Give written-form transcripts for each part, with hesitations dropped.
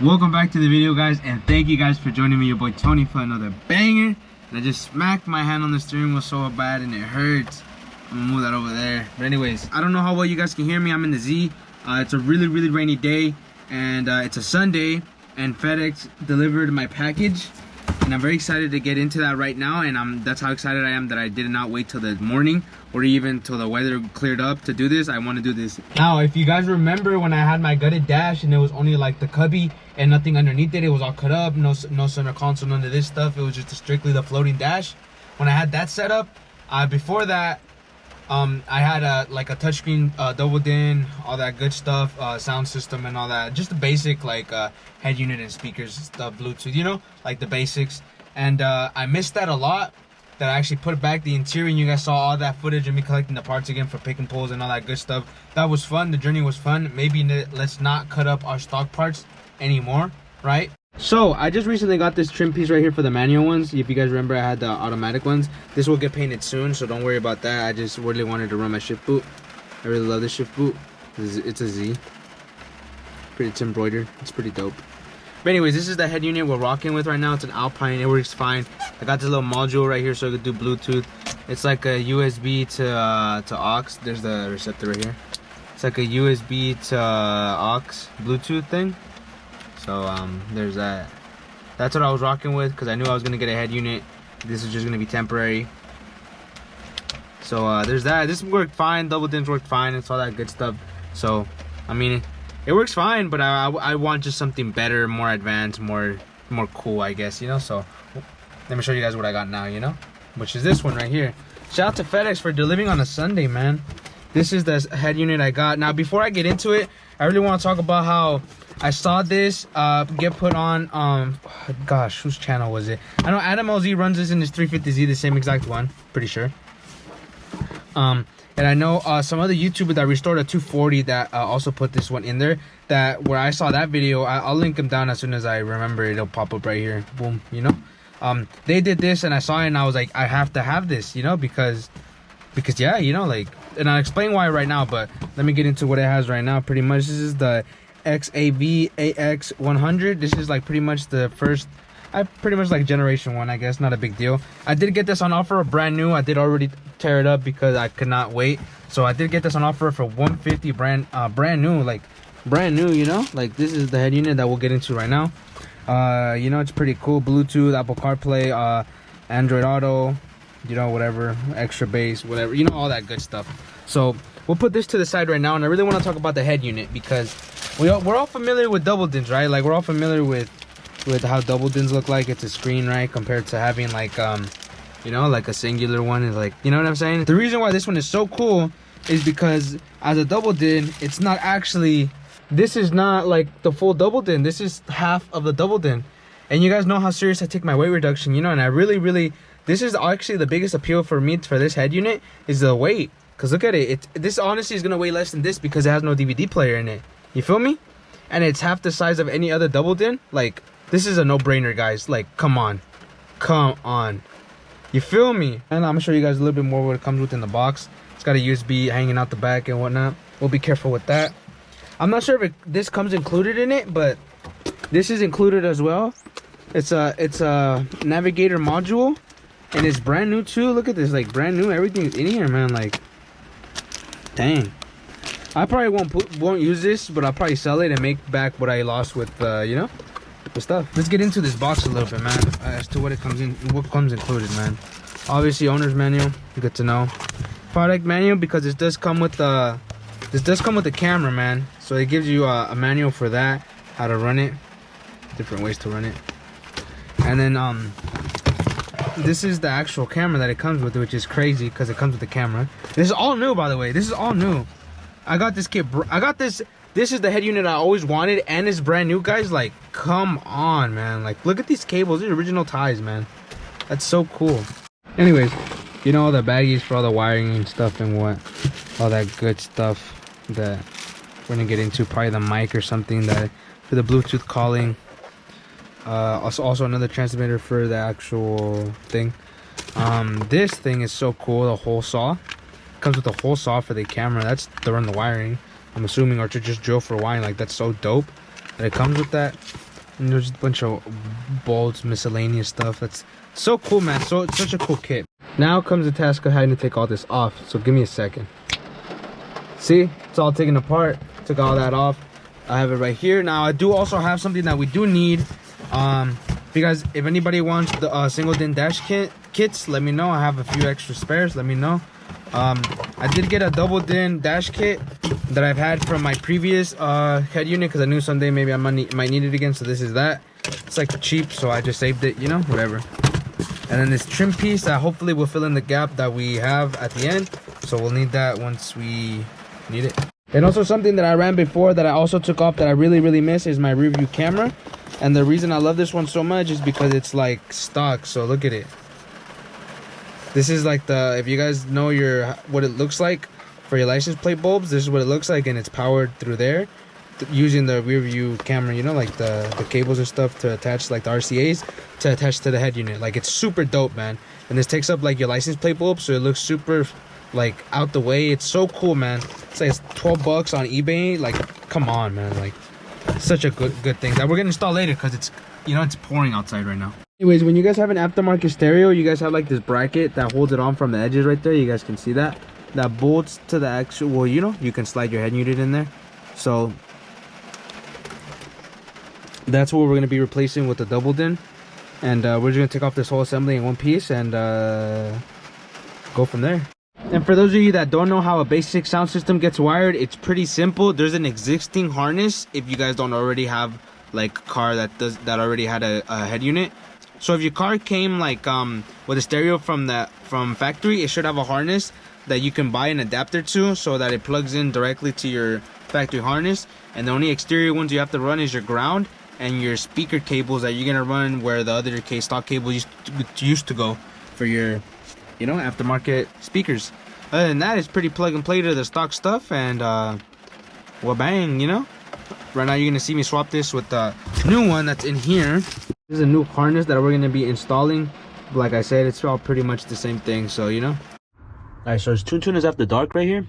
Welcome back to the video, guys, and thank you guys for joining me, your boy Tony, for another banger. And I just smacked my hand on the steering wheel so bad and it hurts. I'm gonna move that over there. But anyways, I don't know how well you guys can hear me. I'm in the Z. It's a really rainy day, and it's a Sunday, and FedEx delivered my package, and I'm very excited to get into that right now. And that's how excited I am that I did not wait till the morning or even till the weather cleared up to do this. I want to do this now. If you guys remember when I had my gutted dash and it was only like the cubby and nothing underneath it, it was all cut up, no center console, none of this stuff. It was just strictly the floating dash. When I had that set up, before that, I had like a touchscreen, double din, all that good stuff, sound system and all that, just the basic like head unit and speakers stuff, Bluetooth, you know, like the basics. And I missed that a lot, that I actually put back the interior, and you guys saw all that footage of me collecting the parts again for pick and pulls and all that good stuff. That was fun. The journey was fun. Maybe let's not cut up our stock parts anymore, right? So I just recently got this trim piece right here for the manual ones. If you guys remember, I had the automatic ones. This will get painted soon, so don't worry about that. I just really wanted to run my shift boot. I really love this shift boot. It's a Z. It's embroidered. It's pretty dope. But anyways, this is the head unit we're rocking with right now. It's an Alpine. It works fine. I got this little module right here so I could do Bluetooth. It's like a USB to aux. There's the receptor right here. It's like a USB to aux Bluetooth thing. So there's that. That's what I was rocking with because I knew I was gonna get a head unit. This is just gonna be temporary. So there's that. This worked fine. Double dins worked fine. It's all that good stuff. So I mean, it works fine, but I want just something better, more advanced, more cool, I guess, you know. So let me show you guys what I got now, you know, which is this one right here. Shout out to FedEx for delivering on a Sunday, man. This is the head unit I got. Now before I get into it, I really want to talk about how I saw this get put on gosh, whose channel was it? I know Adam LZ runs this in his 350Z, the same exact one, pretty sure. And I know some other YouTuber that restored a 240 that also put this one in there. That where I saw that video, I'll link them down as soon as I remember. It'll pop up right here. Boom, you know. They did this, and I saw it, and I was like, I have to have this, you know, because yeah, you know, like, and I'll explain why right now. But let me get into what it has right now. Pretty much, this is the XAV AX100. This is like pretty much the first. I pretty much like generation 1, I guess. Not a big deal. I did get this on offer brand new. I did already tear it up because I could not wait. So I did get this on offer for $150 brand new, like brand new, you know. Like this is the head unit that we'll get into right now. You know, it's pretty cool. Bluetooth, Apple CarPlay, Android Auto, you know, whatever, extra bass, whatever, you know, all that good stuff. So we'll put this to the side right now, and I really want to talk about the head unit because we're all familiar with double dins, right? Like we're all familiar with how double dins look like. It's a screen, right, compared to having like you know, like a singular one is like, you know what I'm saying. The reason why this one is so cool is because as a double din, it's not actually, this is not like the full double din. This is half of the double din. And you guys know how serious I take my weight reduction, you know, and I really this is actually the biggest appeal for me for this head unit is the weight. Because look at it, this honestly is gonna weigh less than this because it has no DVD player in it, you feel me? And it's half the size of any other double din. Like, this is a no-brainer, guys. Like, come on, you feel me? And I'm gonna show you guys a little bit more what it comes with in the box. It's got a USB hanging out the back and whatnot. We'll be careful with that. I'm not sure if this comes included in it, but this is included as well. It's a navigator module, and it's brand new too. Look at this, like brand new. Everything's in here, man. Like, dang. I probably won't use this, but I'll probably sell it and make back what I lost with you know, the stuff. Let's get into this box a little bit, man, as to what it comes in, what comes included, man. Obviously, owner's manual, good to know. Product manual, because this does come with the camera, man. So it gives you a manual for that, how to run it, different ways to run it. And then this is the actual camera that it comes with, which is crazy because it comes with the camera. This is all new, by the way. This is all new. I got this kit. I got this. This is the head unit I always wanted, and it's brand new, guys. Like, come on, man. Like, look at these cables. These are original ties, man. That's so cool. Anyways, you know, all the baggies for all the wiring and stuff and what, all that good stuff that we're gonna get into. Probably the mic or something that for the Bluetooth calling. Also another transmitter for the actual thing. This thing is so cool. The hole saw comes with a hole saw for the camera. That's to run the wiring, I'm assuming, or to just drill for wiring. Like, that's so dope that it comes with that. And there's a bunch of bolts, miscellaneous stuff. That's so cool, man. So it's such a cool kit. Now comes the task of having to take all this off. So give me a second. See, it's all taken apart. Took all that off. I have it right here. Now I do also have something that we do need. Because if anybody wants the single din dash kits, let me know. I have a few extra spares. Let me know. I did get a double din dash kit that I've had from my previous head unit, because I knew someday maybe I might need it again. So this is that. It's like cheap, so I just saved it, you know, whatever. And then this trim piece that hopefully will fill in the gap that we have at the end. So we'll need that once we need it. And also something that I ran before that I also took off that I really miss is my rear view camera. And the reason I love this one so much is because it's like stock. So look at it. This is like the, if you guys know what it looks like for your license plate bulbs, this is what it looks like, and it's powered through there using the rear view camera, you know, like the cables and stuff to attach, like the RCAs to attach to the head unit. Like, it's super dope, man. And this takes up like your license plate bulb, so it looks super like out the way. It's so cool, man. It's like $12 on eBay. Like, come on, man. Like, such a good thing that we're gonna install later, because it's, you know, it's pouring outside right now. Anyways, when you guys have an aftermarket stereo, you guys have like this bracket that holds it on from the edges right there. You guys can see that bolts to the actual, well, you know, you can slide your head unit in there. So that's what we're going to be replacing with the double din. And we're just going to take off this whole assembly in one piece and go from there. And for those of you that don't know how a basic sound system gets wired, it's pretty simple. There's an existing harness if you guys don't already have like a car that already had a head unit. So if your car came like with a stereo from factory, it should have a harness that you can buy an adapter to, so that it plugs in directly to your factory harness. And the only exterior ones you have to run is your ground and your speaker cables that you're gonna run where the other stock cables used to go for your, you know, aftermarket speakers. Other than that, it's pretty plug and play to the stock stuff, and well, bang, you know. Right now you're gonna see me swap this with the new one that's in here. This is a new harness that we're gonna be installing. Like I said, it's all pretty much the same thing, so you know. Alright, so it's tuners after dark right here,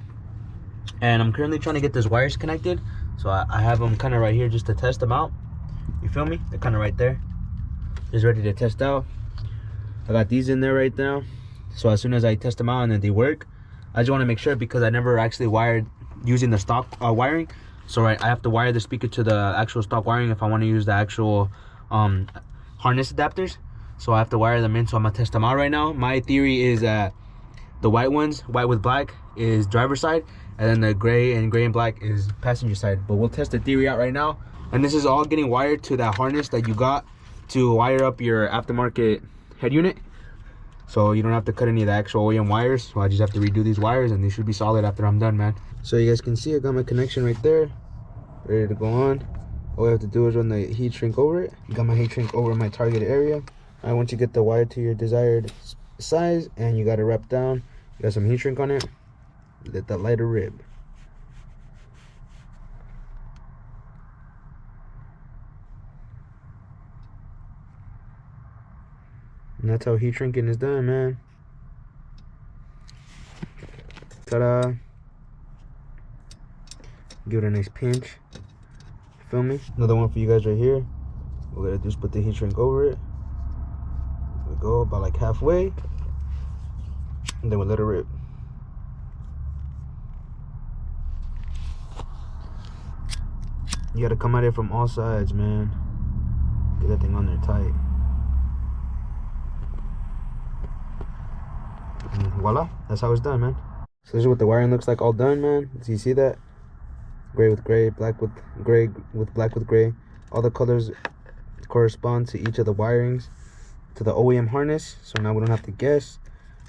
and I'm currently trying to get these wires connected. So I have them kind of right here just to test them out. You feel me? They're kind of right there, just ready to test out. I got these in there right now, so as soon as I test them out and then they work, I just want to make sure, because I never actually wired using the stock wiring. So I have to wire the speaker to the actual stock wiring if I want to use the actual harness adapters. So I have to wire them in, so I'm gonna test them out right now. My theory is that the white ones, white with black, is driver's side, and then the gray and black is passenger side. But we'll test the theory out right now. And this is all getting wired to that harness that you got to wire up your aftermarket head unit. So you don't have to cut any of the actual OEM wires. So I just have to redo these wires, and they should be solid after I'm done, man. So you guys can see I got my connection right there, ready to go on. All I have to do is run the heat shrink over it. Got my heat shrink over my target area. And once you get the wire to your desired size and you got it wrapped down, you got some heat shrink on it, let that lighter rib. And that's how heat shrinking is done, man. Ta-da. Give it a nice pinch. Feel me? Another one for you guys right here. We're gonna just put the heat shrink over it. We go about like halfway, and then we'll let it rip. You gotta come at it from all sides, man. Get that thing on there tight. And voila, that's how it's done, man. So this is what the wiring looks like all done, man. So you see that? Gray with gray, black with gray, with black with gray. All the colors correspond to each of the wirings to the OEM harness. So now we don't have to guess.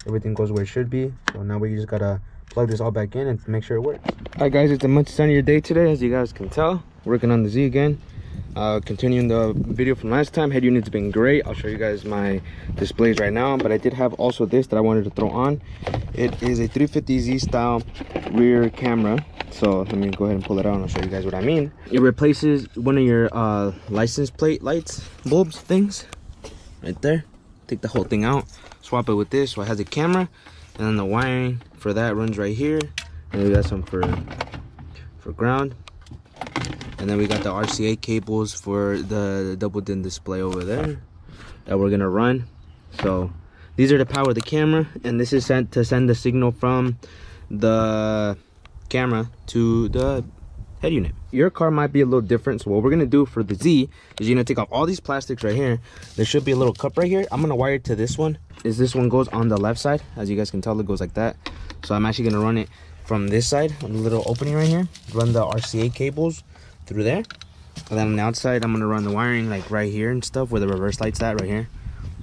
Everything goes where it should be. So now we just gotta plug this all back in and make sure it works. Alright guys, it's a much sunnier day today, as you guys can tell. Working on the Z again. Continuing the video from last time. Head unit's been great. I'll show you guys my displays right now, but I did have also this that I wanted to throw on. It is a 350Z style rear camera. So let me go ahead and pull it out and I'll show you guys what I mean. It replaces one of your license plate lights, bulbs, things right there. Take the whole thing out, swap it with this so it has a camera, and then the wiring for that runs right here, and we got some for ground. And then we got the RCA cables for the double din display over there that we're gonna run. So these are to power the camera, and this is sent to send the signal from the camera to the head unit. Your car might be a little different, so what we're gonna do for the Z is you're gonna take off all these plastics right here. There should be a little cup right here. I'm gonna wire it to this one. This one goes on the left side. As you guys can tell, it goes like that. So I'm actually gonna run it from this side on the little opening right here, run the RCA cables through there, and then on the outside I'm gonna run the wiring like right here and stuff where the reverse light's at right here,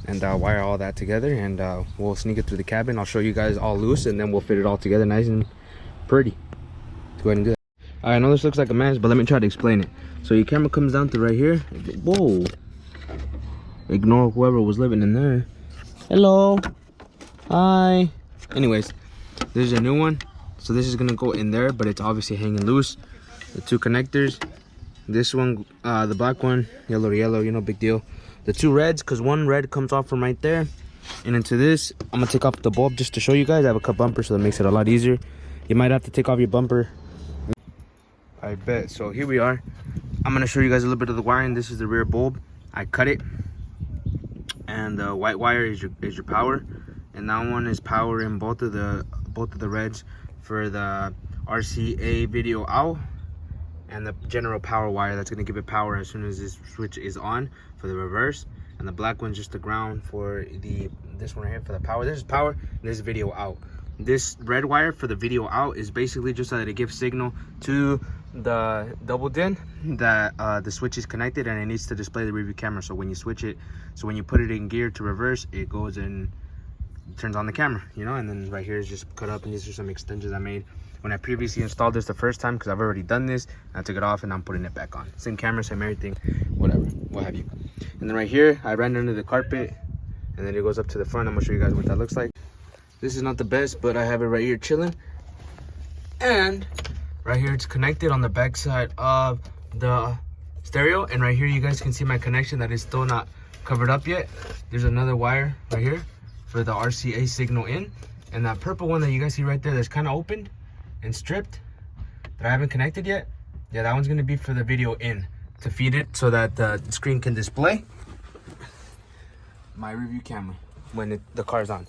and wire all that together, and we'll sneak it through the cabin. I'll show you guys all loose, and then we'll fit it all together nice and pretty. Let's go ahead and do that. I know this looks like a mess, but let me try to explain it. So your camera comes down to right here. Whoa, ignore whoever was living in there. Hello, hi. Anyways, this is a new one. So this is gonna go in there, but it's obviously hanging loose. The two connectors, this one, the black one, yellow to yellow, you know, big deal. The two reds, because one red comes off from right there and into this. I'm gonna take off the bulb just to show you guys. I have a cut bumper, so that makes it a lot easier. You might have to take off your bumper, I bet. So here we are. I'm gonna show you guys a little bit of the wiring. This is the rear bulb. I cut it, and the white wire is your power, and that one is powering both of the reds for the RCA video out, and the general power wire that's going to give it power as soon as this switch is on for the reverse. And the black one's just the ground for this one right here for the power. This is power, and this is video out. This red wire for the video out is basically just so that it gives signal to the double din that the switch is connected, and it needs to display the review camera. So when you switch it, so when you put it in gear to reverse, it goes and turns on the camera, you know. And then right here is just cut up, and these are some extensions I made when I previously installed this the first time, because I've already done this. I took it off and I'm putting it back on. Same camera, same everything, whatever, what have you. And then right here, I ran under the carpet, and then it goes up to the front. I'm gonna show you guys what that looks like. This is not the best, but I have it right here chilling. And right here, it's connected on the back side of the stereo. And right here, you guys can see my connection that is still not covered up yet. There's another wire right here for the RCA signal in. And that purple one that you guys see right there that's kind of opened and stripped that I haven't connected yet, yeah, that one's gonna be for the video in, to feed it so that the screen can display my review camera when the car's on.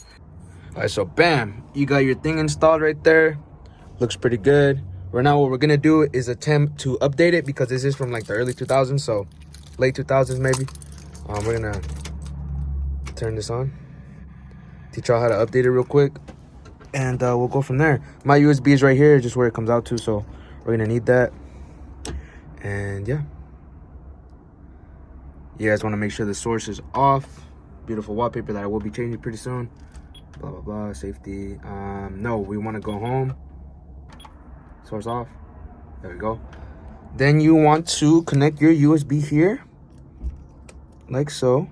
All right, so bam, you got your thing installed right there. Looks pretty good. Right now, what we're gonna do is attempt to update it, because this is from like the early 2000s, so late 2000s maybe. We're gonna turn this on, teach y'all how to update it real quick, and we'll go from there. My USB is right here, just where it comes out to, so we're gonna need that. And yeah, you guys want to make sure the source is off. Beautiful wallpaper that I will be changing pretty soon. Blah blah blah. Safety. No, we want to go home. Source off. There we go. Then you want to connect your USB here, like so.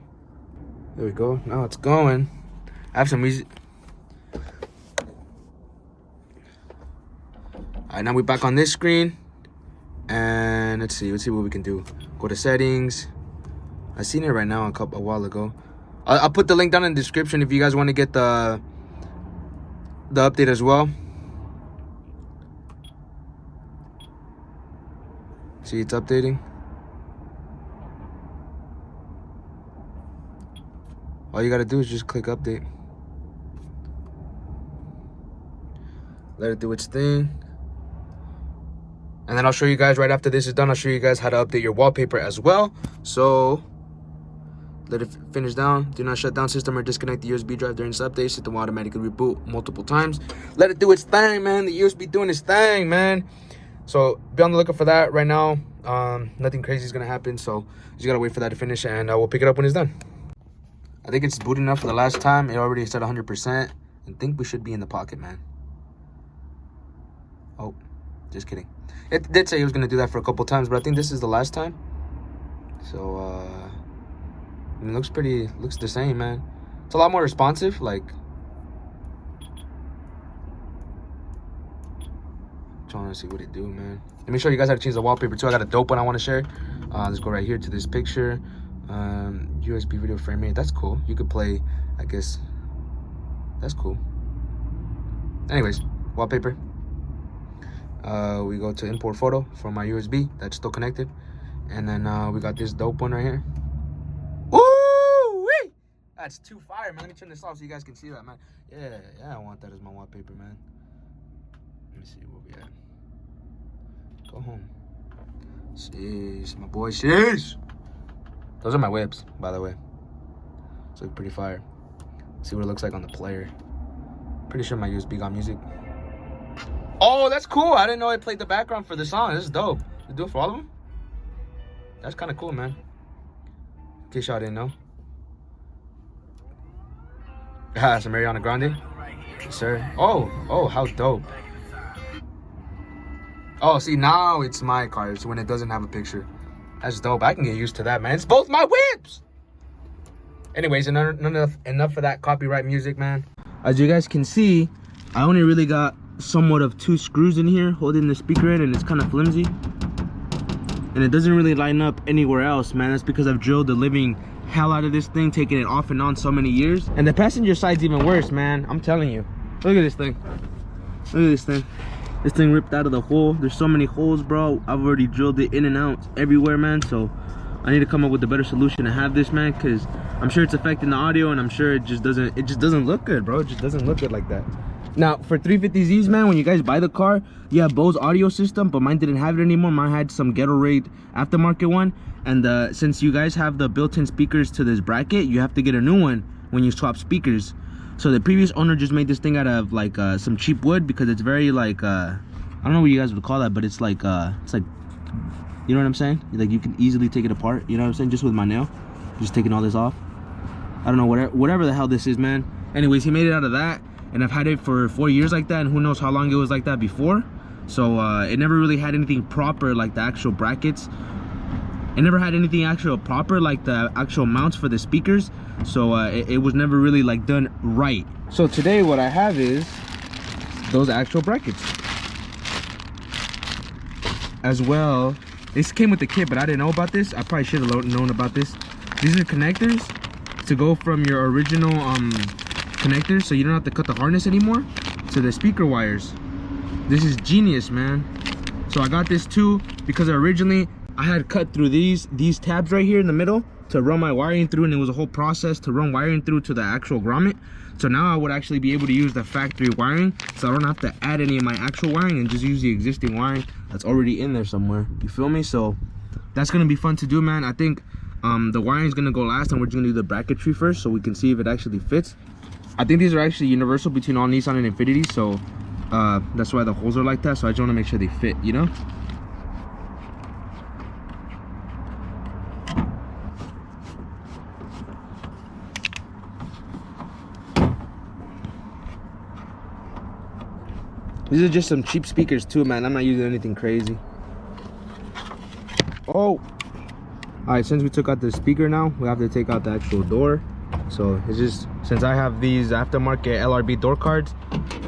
There we go. Now it's going. I have some easy. Alright, now we're back on this screen, and let's see what we can do. Go to settings. I seen it right now a while ago. I'll put the link down in the description if you guys want to get the update as well. See, it's updating. All you gotta do is just click update. Let it do its thing. And then I'll show you guys right after this is done. I'll show you guys how to update your wallpaper as well. So let it finish down. Do not shut down system or disconnect the USB drive during this update. System will automatically reboot multiple times. Let it do its thing, man. The USB doing its thing, man. So be on the lookout for that right now. Nothing crazy is gonna happen, so you just gotta wait for that to finish, and we'll pick it up when it's done. I think it's booting up for the last time. It already said 100%. I think we should be in the pocket, man. Oh, just kidding. It did say it was gonna do that for a couple times, but I think this is the last time. So I mean, it looks the same, man. It's a lot more responsive, like. Trying to see what it do, man. Let me show you guys how to change the wallpaper too. I got a dope one I want to share. Let's go right here to this picture. USB video frame rate. That's cool. You could play, I guess. That's cool. Anyways, wallpaper. We go to import photo for my USB that's still connected. And then we got this dope one right here. Woo-wee! That's too fire, man. Let me turn this off so you guys can see that, man. Yeah, I want that as my wallpaper, man. Let me see where we at. Go home. Sheesh, my boy, sheesh. Those are my whips, by the way. It's like pretty fire. See what it looks like on the player. Pretty sure my USB got music. Oh, that's cool. I didn't know it played the background for the song. This is dope. You do it for all of them? That's kind of cool, man. In case y'all didn't know. Some Ariana Grande. Yes, sir. Oh, how dope. Oh, see, now it's my car. It's when it doesn't have a picture. That's dope. I can get used to that, man. It's both my whips. Anyways, enough for that copyright music, man. As you guys can see, I only really got somewhat of 2 screws in here holding the speaker in, and it's kind of flimsy. And it doesn't really line up anywhere else, man. That's because I've drilled the living hell out of this thing, taking it off and on so many years. And the passenger side's even worse, man. I'm telling you. Look at this thing. Look at this thing. This thing ripped out of the hole. There's so many holes, bro. I've already drilled it in and out everywhere, man. So I need to come up with a better solution to have this, man, because I'm sure it's affecting the audio, and I'm sure it just doesn't look good, bro. It just doesn't look good like that. Now, for 350Zs, man, when you guys buy the car, you have Bose audio system, but mine didn't have it anymore. Mine had some ghetto rate aftermarket one. And since you guys have the built-in speakers to this bracket, you have to get a new one when you swap speakers. So the previous owner just made this thing out of like some cheap wood, because it's very like I don't know what you guys would call that, but it's like you know what I'm saying? Like you can easily take it apart, you know what I'm saying? Just with my nail, just taking all this off. I don't know, whatever the hell this is, man. Anyways, he made it out of that, and I've had it for 4 years like that, and who knows how long it was like that before. So it never really had anything proper like the actual brackets. It never had anything actual proper like the actual mounts for the speakers. So it was never really like done right. So today what I have is those actual brackets. As well, this came with the kit, but I didn't know about this. I probably should have known about this. These are connectors to go from your original connectors, so you don't have to cut the harness anymore, to the speaker wires. This is genius, man. So I got this too because originally I had cut through these tabs right here in the middle to run my wiring through, and it was a whole process to run wiring through to the actual grommet. So now I would actually be able to use the factory wiring, so I don't have to add any of my actual wiring and just use the existing wiring that's already in there somewhere. You feel me? So that's gonna be fun to do, man. I think the wiring is gonna go last, and we're just gonna do the bracketry first so we can see if it actually fits. I think these are actually universal between all Nissan and Infiniti, so that's why the holes are like that. So I just want to make sure they fit, you know. These are just some cheap speakers too, man. I'm not using anything crazy. Oh, all right, since we took out the speaker, now we have to take out the actual door. So it's just, since I have these aftermarket LRB door cards,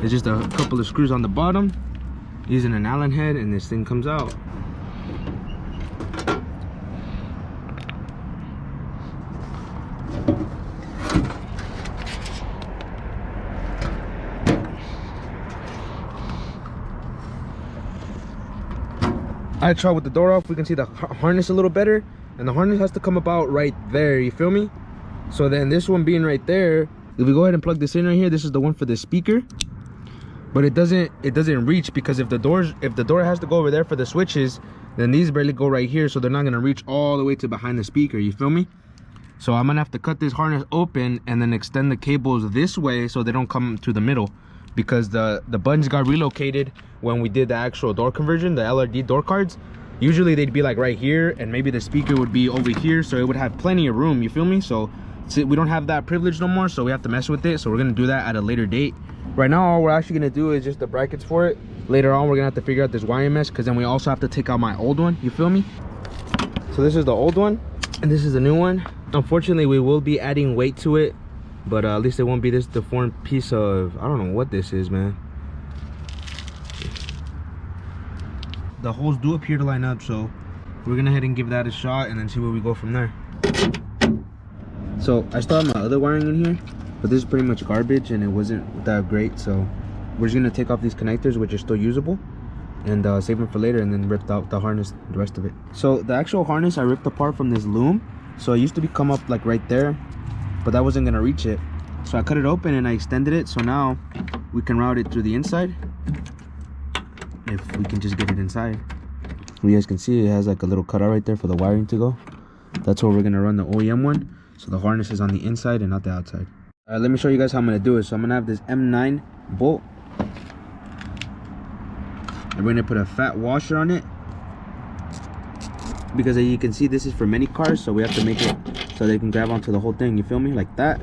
it's just a couple of screws on the bottom using an Allen head, and this thing comes out. I tried with the door off, we can see the harness a little better, and the harness has to come about right there, you feel me? So then this one being right there, if we go ahead and plug this in right here, this is the one for the speaker, but it doesn't reach, because if the door has to go over there for the switches, then these barely go right here, so they're not gonna reach all the way to behind the speaker, you feel me? So I'm gonna have to cut this harness open and then extend the cables this way so they don't come to the middle, because the buttons got relocated when we did the actual door conversion, the LRD door cards. Usually they'd be like right here, and maybe the speaker would be over here, so it would have plenty of room, you feel me? So we don't have that privilege no more, so we have to mess with it. So we're gonna do that at a later date. Right now all we're actually gonna do is just the brackets for it. Later on we're gonna have to figure out this wiring mesh, because then we also have to take out my old one, you feel me? So this is the old one and this is the new one. Unfortunately we will be adding weight to it, but at least it won't be this deformed piece of, I don't know what this is, man. The holes do appear to line up, so we're gonna head and give that a shot and then see where we go from there. So I still have my other wiring in here, but this is pretty much garbage and it wasn't that great, so we're just gonna take off these connectors, which are still usable, and save them for later, and then ripped out the harness, the rest of it. So the actual harness I ripped apart from this loom. So it used to come up like right there, but that wasn't gonna reach it. So I cut it open and I extended it, so now we can route it through the inside. If we can just get it inside. You guys can see it has like a little cutout right there for the wiring to go. That's where we're gonna run the OEM one. So the harness is on the inside and not the outside. Let me show you guys how I'm gonna do it. So I'm gonna have this M9 bolt. And we're gonna put a fat washer on it. Because as you can see, this is for many cars, so we have to make it so they can grab onto the whole thing, you feel me? Like that.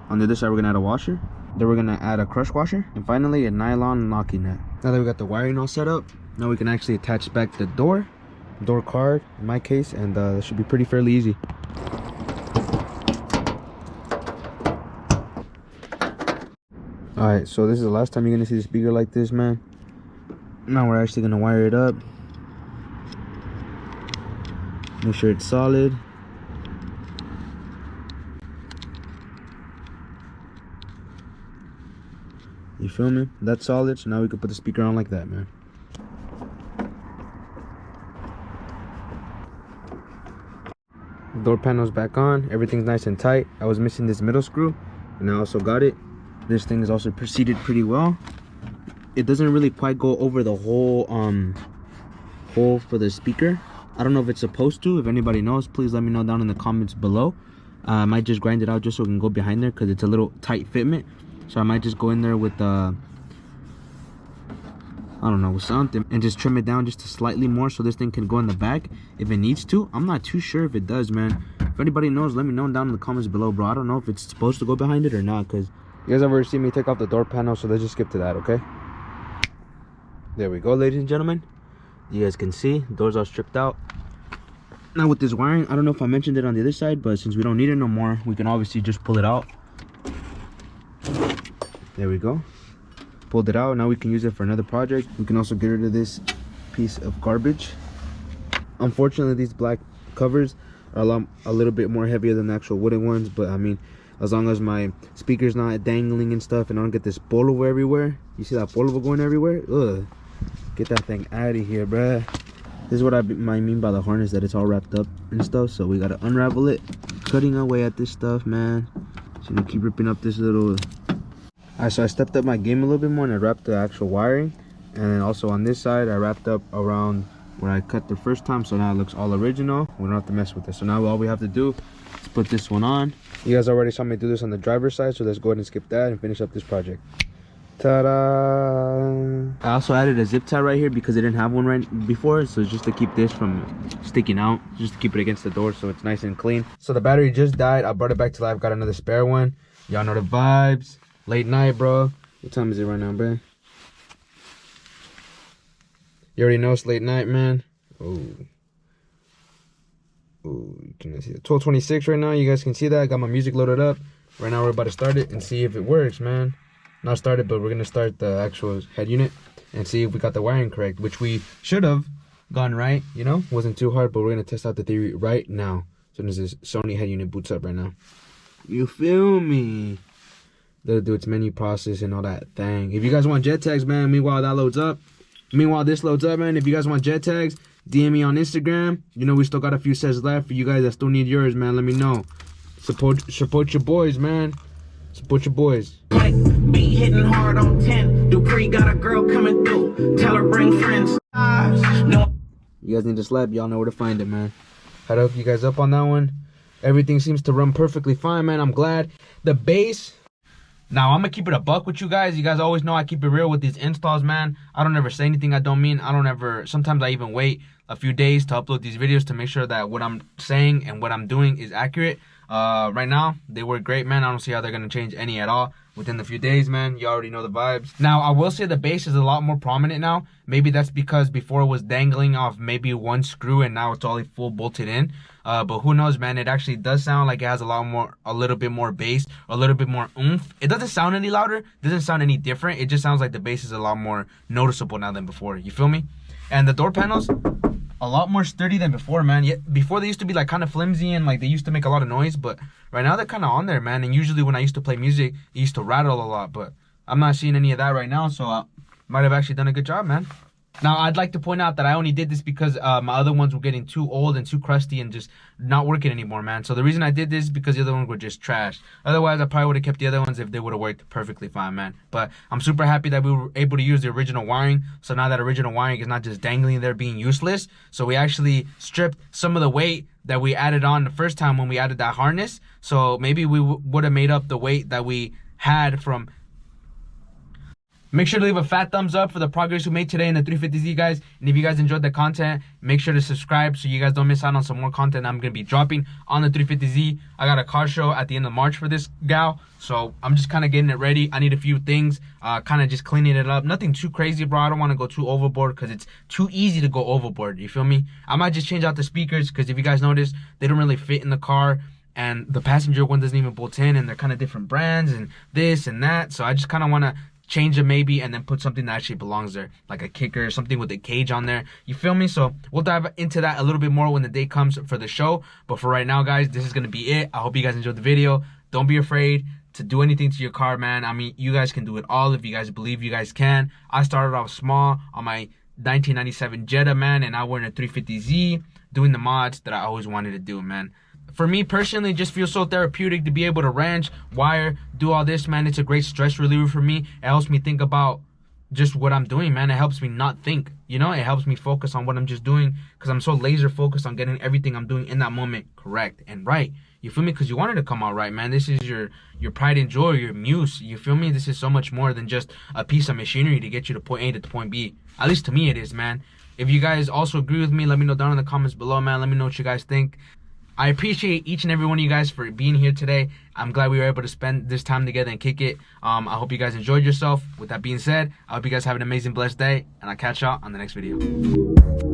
On the other side, we're gonna add a washer. Then we're gonna add a crush washer. And finally, a nylon locking nut. Now that we got the wiring all set up, now we can actually attach back the door card, in my case, and it should be fairly easy. Alright, so this is the last time you're gonna see the speaker like this, man. Now we're actually gonna wire it up. Make sure it's solid. You feel me? That's solid, so now we can put the speaker on like that, man. Door panel's back on, everything's nice and tight. I was missing this middle screw, and I also got it. This thing is also proceeded pretty well. It doesn't really quite go over the whole hole for the speaker. I don't know if it's supposed to. If anybody knows, please let me know down in the comments below. I might just grind it out just so it can go behind there, because it's a little tight fitment. So I might just go in there with I don't know, with something, and just trim it down just slightly more so this thing can go in the back if it needs to. I'm not too sure if it does, man. If anybody knows, let me know down in the comments below, bro. I don't know if it's supposed to go behind it or not, because you guys have already seen me take off the door panel, so let's just skip to that, okay? There we go, ladies and gentlemen. You guys can see doors are stripped out. Now with this wiring, I don't know if I mentioned it on the other side, but since we don't need it no more, we can obviously just pull it out. There we go. Pulled it out. Now we can use it for another project. We can also get rid of this piece of garbage. Unfortunately, these black covers are a little bit more heavier than the actual wooden ones, but I mean, as long as my speaker's not dangling and stuff and I don't get this polvo everywhere. You see that polvo going everywhere? Ugh. Get that thing out of here, bruh. This is what I mean by the harness, that it's all wrapped up and stuff. So we gotta unravel it. Cutting away at this stuff, man. So we keep ripping up this little... Alright, so I stepped up my game a little bit more and I wrapped the actual wiring. And then also on this side, I wrapped up around where I cut the first time. So now it looks all original. We don't have to mess with it. So now all we have to do is put this one on. You guys already saw me do this on the driver's side, so let's go ahead and skip that and finish up this project. Ta-da! I also added a zip tie right here because I didn't have one right before, so it's just to keep this from sticking out, just to keep it against the door so it's nice and clean. So the battery just died. I brought it back to life, got another spare one. Y'all know the vibes. Late night, bro. What time is it right now, bro? You already know it's late night, man. Oh, you can see it. 12:26 right now. You guys can see that. I got my music loaded up. Right now we're about to start it and see if it works, man. Not started, but we're gonna start the actual head unit and see if we got the wiring correct, which we should have gone right, you know. Wasn't too hard, but we're gonna test out the theory right now. So as this Sony head unit boots up right now. You feel me? They'll do its menu process and all that thing. If you guys want jet tags, man, meanwhile that loads up. Meanwhile this loads up, man. If you guys want jet tags, DM me on Instagram. You know we still got a few sets left. For you guys that still need yours, man, let me know. Support your boys, man. Support your boys. Like beat hitting hard on 10. Dupree got a girl coming through. Tell her bring friends. No. You guys need to slap. Y'all know where to find it, man. I'd hook you guys up on that one. Everything seems to run perfectly fine, man. I'm glad. The bass. Now, I'm going to keep it a buck with you guys. You guys always know I keep it real with these installs, man. I don't ever say anything I don't mean. Sometimes I even wait a few days to upload these videos to make sure that what I'm saying and what I'm doing is accurate. Right now, they work great, man. I don't see how they're going to change any at all within the few days, man. You already know the vibes. Now, I will say the bass is a lot more prominent now. Maybe that's because before it was dangling off maybe one screw and now it's all full bolted in. But who knows, man? It actually does sound like it has a little bit more bass, a little bit more oomph. It doesn't sound any louder, it doesn't sound any different. It just sounds like the bass is a lot more noticeable now than before. You feel me? And the door panels, a lot more sturdy than before, man. Yet before they used to be like kind of flimsy and like they used to make a lot of noise, but right now they're kind of on there, man. And usually when I used to play music, it used to rattle a lot, but I'm not seeing any of that right now, so I might have actually done a good job, man. Now, I'd like to point out that I only did this because my other ones were getting too old and too crusty and just not working anymore, man. So the reason I did this is because the other ones were just trash. Otherwise, I probably would have kept the other ones if they would have worked perfectly fine, man. But I'm super happy that we were able to use the original wiring. So now that original wiring is not just dangling there being useless. So we actually stripped some of the weight that we added on the first time when we added that harness. So maybe we would have made up the weight that we had from... Make sure to leave a fat thumbs up for the progress we made today in the 350Z, guys. And if you guys enjoyed the content, make sure to subscribe so you guys don't miss out on some more content I'm going to be dropping on the 350Z. I got a car show at the end of March for this gal, so I'm just kind of getting it ready. I need a few things, kind of just cleaning it up. Nothing too crazy, bro. I don't want to go too overboard because it's too easy to go overboard. You feel me? I might just change out the speakers because if you guys notice, they don't really fit in the car. And the passenger one doesn't even bolt in, and they're kind of different brands and this and that. So I just kind of want to change it maybe and then put something that actually belongs there, like a kicker, something with a cage on there. You feel me? So we'll dive into that a little bit more when the day comes for the show. But for right now, guys, this is going to be it. I hope you guys enjoyed the video. Don't be afraid to do anything to your car, man. I mean, you guys can do it all if you guys believe you guys can. I started off small on my 1997 Jetta, man, and now we're in a 350Z doing the mods that I always wanted to do, man. For me personally, it just feels so therapeutic to be able to wrench, wire, do all this, man. It's a great stress reliever for me. It helps me think about just what I'm doing, man. It helps me not think, you know? It helps me focus on what I'm just doing because I'm so laser focused on getting everything I'm doing in that moment correct and right. You feel me? Because you want it to come out right, man. This is your pride and joy, your muse. You feel me? This is so much more than just a piece of machinery to get you to point A to point B. At least to me it is, man. If you guys also agree with me, let me know down in the comments below, man. Let me know what you guys think. I appreciate each and every one of you guys for being here today. I'm glad we were able to spend this time together and kick it. I hope you guys enjoyed yourself. With that being said, I hope you guys have an amazing, blessed day, and I'll catch y'all on the next video.